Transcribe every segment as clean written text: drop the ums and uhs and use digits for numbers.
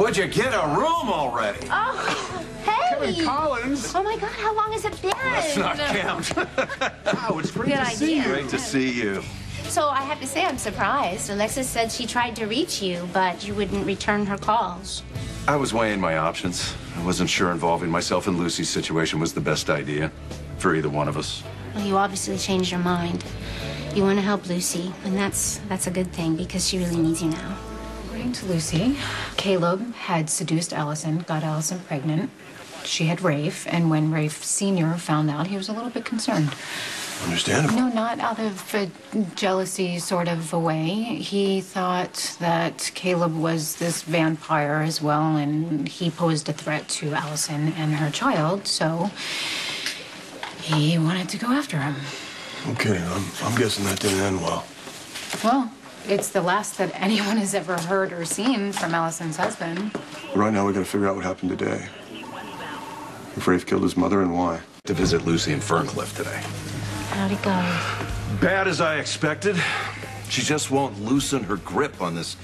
Would you get a room already? Oh, hey! Kevin Collins! Oh my God, how long has it been? Let's not count. Wow, it's great Good to see idea. you. Great to see you. So I have to say I'm surprised. Alexis said she tried to reach you, but you wouldn't return her calls. I was weighing my options. I wasn't sure involving myself in Lucy's situation was the best idea for either one of us. Well, you obviously changed your mind. You want to help Lucy, and that's a good thing because she really needs you now. According to Lucy, Caleb had seduced Allison, got Allison pregnant. She had Rafe, and when Rafe Sr. found out, he was a little bit concerned. Understandable. No, not out of a jealousy sort of a way. He thought that Caleb was this vampire as well, and he posed a threat to Allison and her child, so he wanted to go after him. I'm kidding. I'm guessing that didn't end well. Well, it's the last that anyone has ever heard or seen from Allison's husband. Right now, we gotta figure out what happened today. If Rafe killed his mother and why. To visit Lucy in Ferncliff today. How'd it go? Bad as I expected. She just won't loosen her grip on this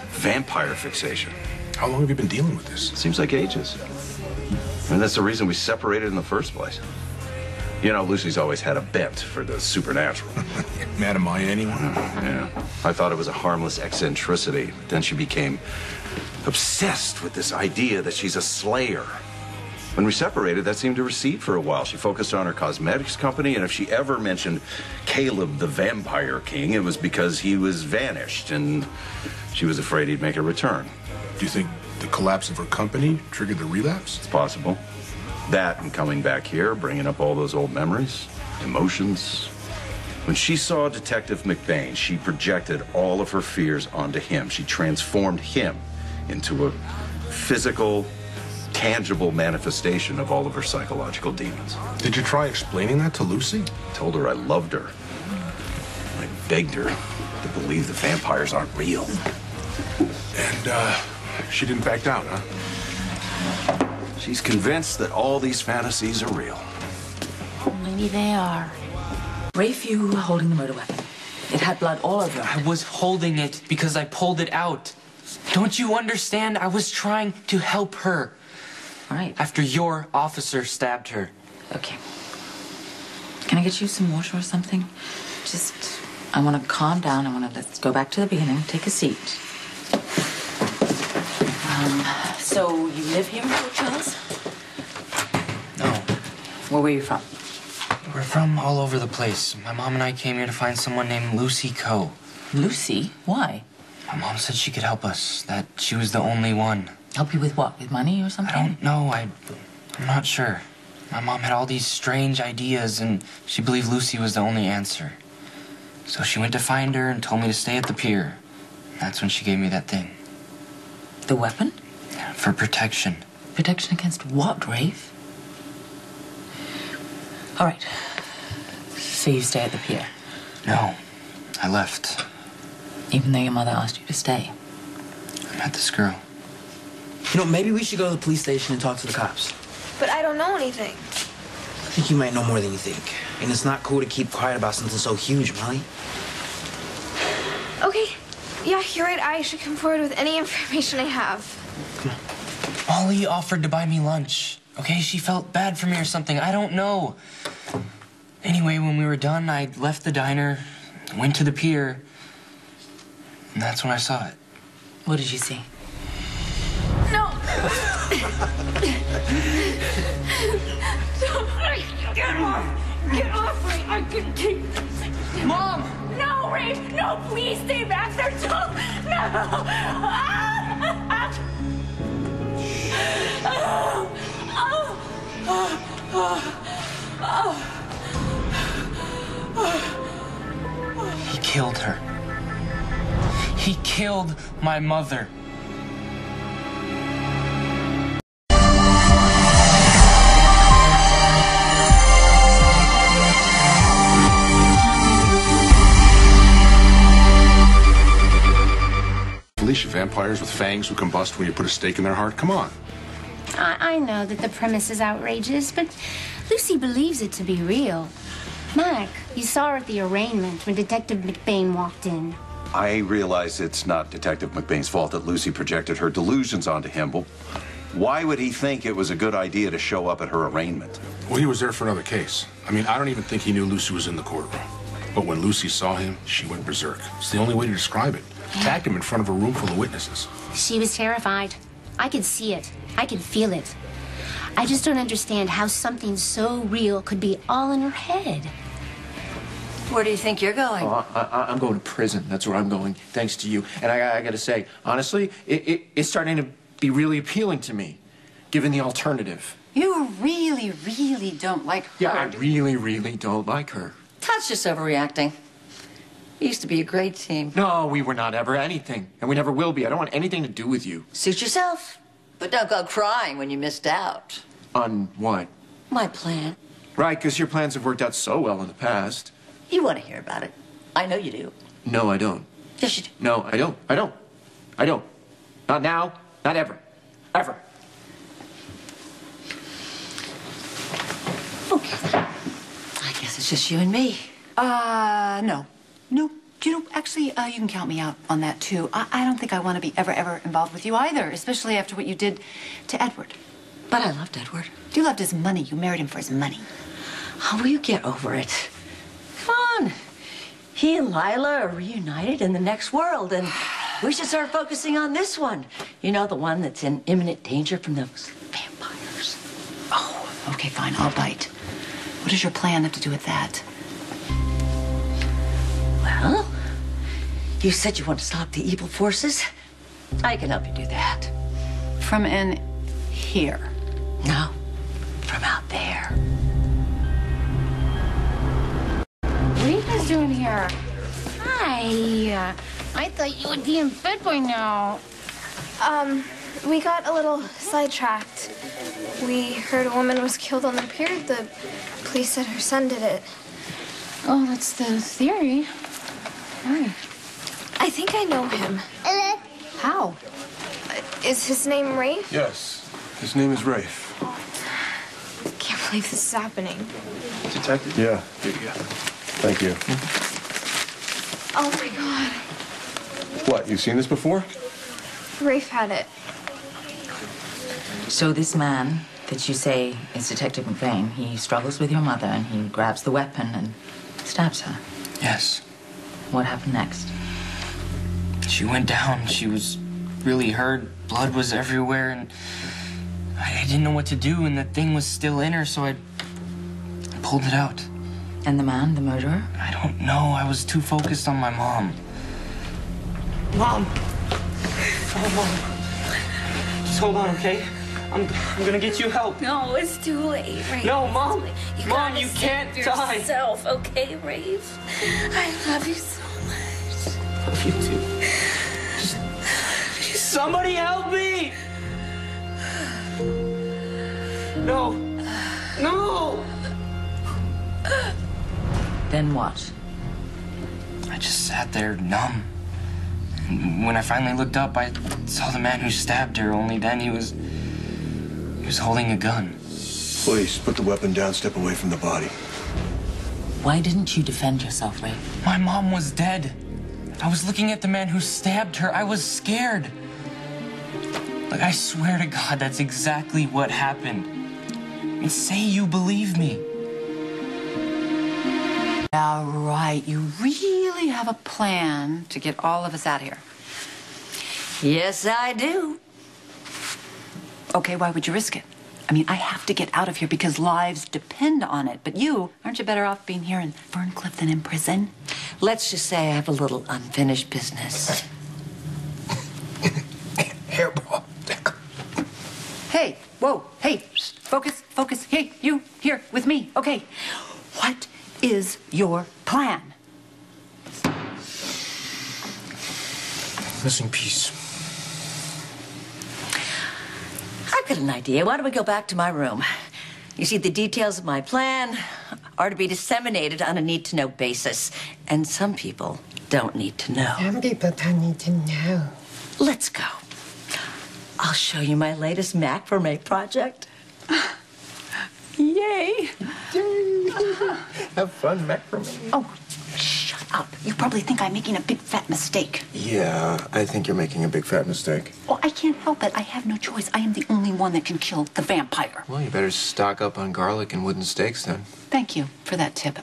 vampire fixation. How long have you been dealing with this? Seems like ages. And that's the reason we separated in the first place. You know, Lucy's always had a bent for the supernatural. Madam Maya, anyone? Yeah. I thought it was a harmless eccentricity. Then she became obsessed with this idea that she's a slayer. When we separated, that seemed to recede for a while. She focused on her cosmetics company, and if she ever mentioned Caleb the Vampire King, it was because he was vanished, and she was afraid he'd make a return. Do you think the collapse of her company triggered the relapse? It's possible. That and coming back here, bringing up all those old memories, emotions. When she saw Detective McBain, she projected all of her fears onto him. She transformed him into a physical, tangible manifestation of all of her psychological demons. Did you try explaining that to Lucy? Told her I loved her. I begged her to believe the vampires aren't real. And, she didn't back down, huh? She's convinced that all these fantasies are real. Maybe they are. Rafe, you were holding the murder weapon. It had blood all over it. I was holding it because I pulled it out. Don't you understand? I was trying to help her. All right. After your officer stabbed her. Okay. Can I get you some water or something? Just, I want to calm down. Let's go back to the beginning. Take a seat. So you live here in Fort Charles? No. Where were you from? We're from all over the place. My mom and I came here to find someone named Lucy Coe. Lucy? Why? My mom said she could help us, that she was the only one. Help you with what? With money or something? I don't know. I'm not sure. My mom had all these strange ideas, and she believed Lucy was the only answer. So she went to find her and told me to stay at the pier. That's when she gave me that thing. The weapon? Yeah, for protection. Protection against what, Rafe? All right. So you stay at the pier? No, I left. Even though your mother asked you to stay? I met this girl. You know, maybe we should go to the police station and talk to the cops. But I don't know anything. I think you might know more than you think. And it's not cool to keep quiet about something so huge, Molly. Okay. Yeah, you're right. I should come forward with any information I have. Come on. Molly offered to buy me lunch. Okay, she felt bad for me or something. I don't know. Anyway, when we were done, I left the diner, went to the pier, and that's when I saw it. What did you see? No! Get off! Get off me! I can take... Mom! No, Rafe! No, please stay back there! Don't! He killed her. He killed my mother. Felicia, vampires with fangs who combust when you put a stake in their heart? Come on. I know that the premise is outrageous, but Lucy believes it to be real. Mac, you saw her at the arraignment when Detective McBain walked in. I realize it's not Detective McBain's fault that Lucy projected her delusions onto him, but why would he think it was a good idea to show up at her arraignment? Well, he was there for another case. I mean, I don't even think he knew Lucy was in the courtroom. But when Lucy saw him, she went berserk. It's the only way to describe it. Attacked him in front of a room full of witnesses. She was terrified. I could see it. I could feel it. I just don't understand how something so real could be all in her head. Where do you think you're going? Oh, I'm going to prison. That's where I'm going, thanks to you. And I got to say, honestly, it's starting to be really appealing to me, given the alternative. You really, really don't like her. Yeah, I really, really don't like her. Todd's just overreacting. We used to be a great team. No, we were not ever anything, and we never will be. I don't want anything to do with you. Suit yourself, but don't go crying when you missed out. On what? My plan. Right, because your plans have worked out so well in the past. You want to hear about it. I know you do. No, I don't. Yes, you do. No, I don't. I don't. I don't. Not now, not ever. Ever. Okay. I guess it's just you and me. No. No. You know, actually, you can count me out on that, too. I don't think I want to be ever involved with you either, especially after what you did to Edward. But I loved Edward. You loved his money. You married him for his money. Oh, will you get over it? Come on. He and Lila are reunited in the next world, and we should start focusing on this one. You know, the one that's in imminent danger from those vampires. Oh, okay, fine. I'll bite. What does your plan have to do with that? Well, you said you want to stop the evil forces. I can help you do that. From in here? No, from out there. What are you guys doing here? Hi. I thought you would be in bed by now. We got a little sidetracked. We heard a woman was killed on the pier. The police said her son did it. Oh, that's the theory. Why? I think I know him. How? Is his name Rafe? Yes. His name is Rafe. Can't believe this is happening. Detective? Yeah. Here you go. Thank you. Oh my God. What, you've seen this before? Rafe had it. So this man that you say is Detective McBain, he struggles with your mother and he grabs the weapon and stabs her. Yes. What happened next? She went down. She was really hurt. Blood was everywhere, and I didn't know what to do, and the thing was still in her, so I pulled it out. And the man, the murderer? I don't know. I was too focused on my mom. Mom! Oh, Mom. Just hold on, okay? I'm gonna get you help. No, it's too late, Rafe. No, Mom! Mom, gotta you can't save die! yourself, okay, Rafe? I love you so much. I love you too. Somebody help me! No. No! Then what? I just sat there numb. And when I finally looked up, I saw the man who stabbed her, only then he was holding a gun. Please, put the weapon down, step away from the body. Why didn't you defend yourself, Ray? My mom was dead. I was looking at the man who stabbed her. I was scared. Like, I swear to God, that's exactly what happened. And say you believe me. All right, you really have a plan to get all of us out of here. Yes, I do. Okay, why would you risk it? I mean, I have to get out of here because lives depend on it. But you, aren't you better off being here in Ferncliff than in prison? Let's just say I have a little unfinished business. Hairball. Hey, whoa, hey, focus, focus. Hey, you, here, with me. Okay, what is your plan? Missing piece. I've got an idea. Why don't we go back to my room? You see, the details of my plan are to be disseminated on a need-to-know basis. And some people don't need to know. Some people don't need to know. Let's go. I'll show you my latest macrame project. Yay! Have fun, macrame. Oh, shut up. You probably think I'm making a big fat mistake. Yeah, I think you're making a big fat mistake. Well, I can't help it. I have no choice. I am the only one that can kill the vampire. Well, you better stock up on garlic and wooden steaks then. Thank you for that tip.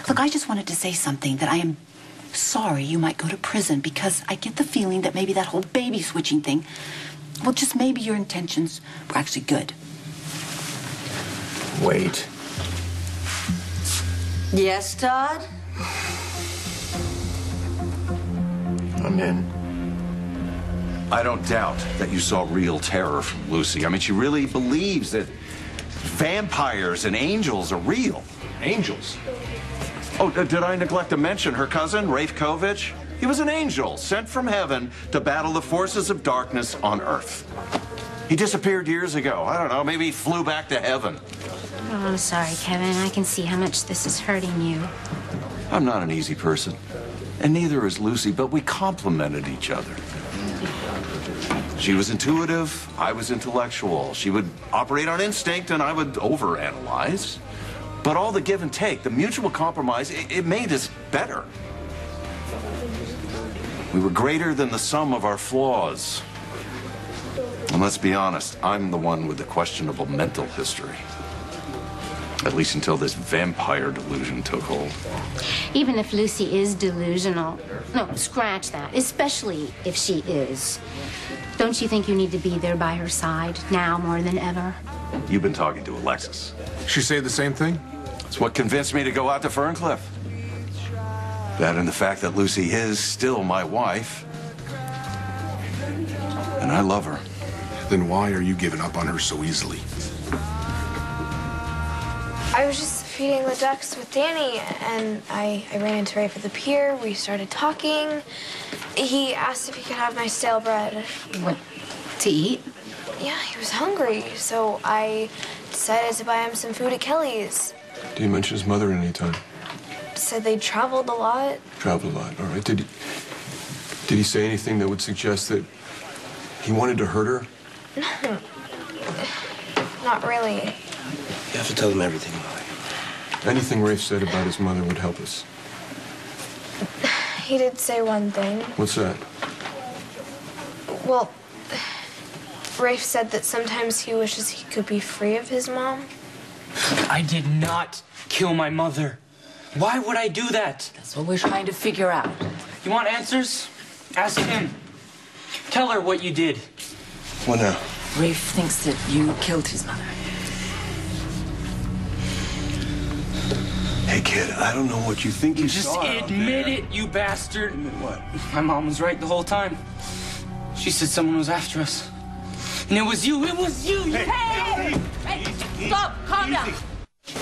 Look, I just wanted to say something that I am sorry you might go to prison because I get the feeling that maybe that whole baby switching thing, well, just maybe your intentions were actually good. Wait. Yes, Todd? I'm in. I don't doubt that you saw real terror from Lucy. I mean, she really believes that vampires and angels are real. Angels? Oh, did I neglect to mention her cousin, Rafe Kovich? He was an angel sent from heaven to battle the forces of darkness on Earth. He disappeared years ago. I don't know, maybe he flew back to heaven. Oh, I'm sorry, Kevin. I can see how much this is hurting you. I'm not an easy person, and neither is Lucy, but we complemented each other. She was intuitive, I was intellectual. She would operate on instinct, and I would overanalyze. But all the give and take, the mutual compromise, it made us better. We were greater than the sum of our flaws. And let's be honest, I'm the one with the questionable mental history. At least until this vampire delusion took hold. Even if Lucy is delusional. No, scratch that. Especially if she is. Don't you think you need to be there by her side now more than ever? You've been talking to Alexis. She say the same thing? It's what convinced me to go out to Ferncliff. That and the fact that Lucy is still my wife. And I love her. Then why are you giving up on her so easily? I was just feeding the ducks with Danny, and I ran into Rafe at the pier. We started talking. He asked if he could have my stale bread. What, to eat? Yeah, he was hungry, so I decided to buy him some food at Kelly's. Did he mention his mother at any time? Said they traveled a lot. Traveled a lot, all right. Did he say anything that would suggest that he wanted to hurt her? No, not really. You have to tell him everything, Molly. Anything Rafe said about his mother would help us. He did say one thing. What's that? Well, Rafe said that sometimes he wishes he could be free of his mom. I did not kill my mother. Why would I do that? That's what we're trying to figure out. You want answers? Ask him. Tell her what you did. What now? Rafe thinks that you killed his mother. Hey, kid, I don't know what you think you Just saw. admit it, you bastard. Admit what? My mom was right the whole time. She said someone was after us. And it was you. It was you. Hey! Stop! Calm down.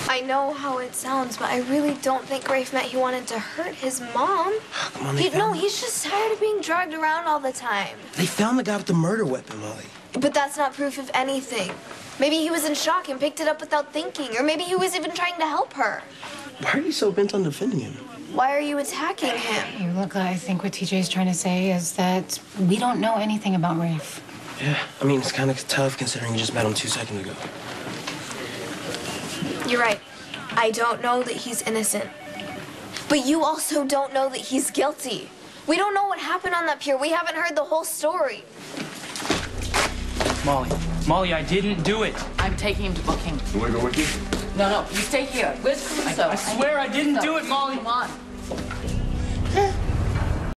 I know how it sounds, but I really don't think Rafe meant he wanted to hurt his mom. Come on, No, he's just tired of being dragged around all the time. They found the guy with the murder weapon, Molly. But that's not proof of anything. Maybe he was in shock and picked it up without thinking, or maybe he was even trying to help her. Why are you so bent on defending him? Why are you attacking him? Hey, look, I think what TJ's trying to say is that we don't know anything about Rafe. Yeah, I mean, it's kind of tough considering you just met him 2 seconds ago. You're right. I don't know that he's innocent. But you also don't know that he's guilty. We don't know what happened on that pier. We haven't heard the whole story. Molly, I didn't do it. I'm taking him to booking. You want to go with you? No, you stay here. Where's Caruso? I swear I didn't do it, Molly. Come on.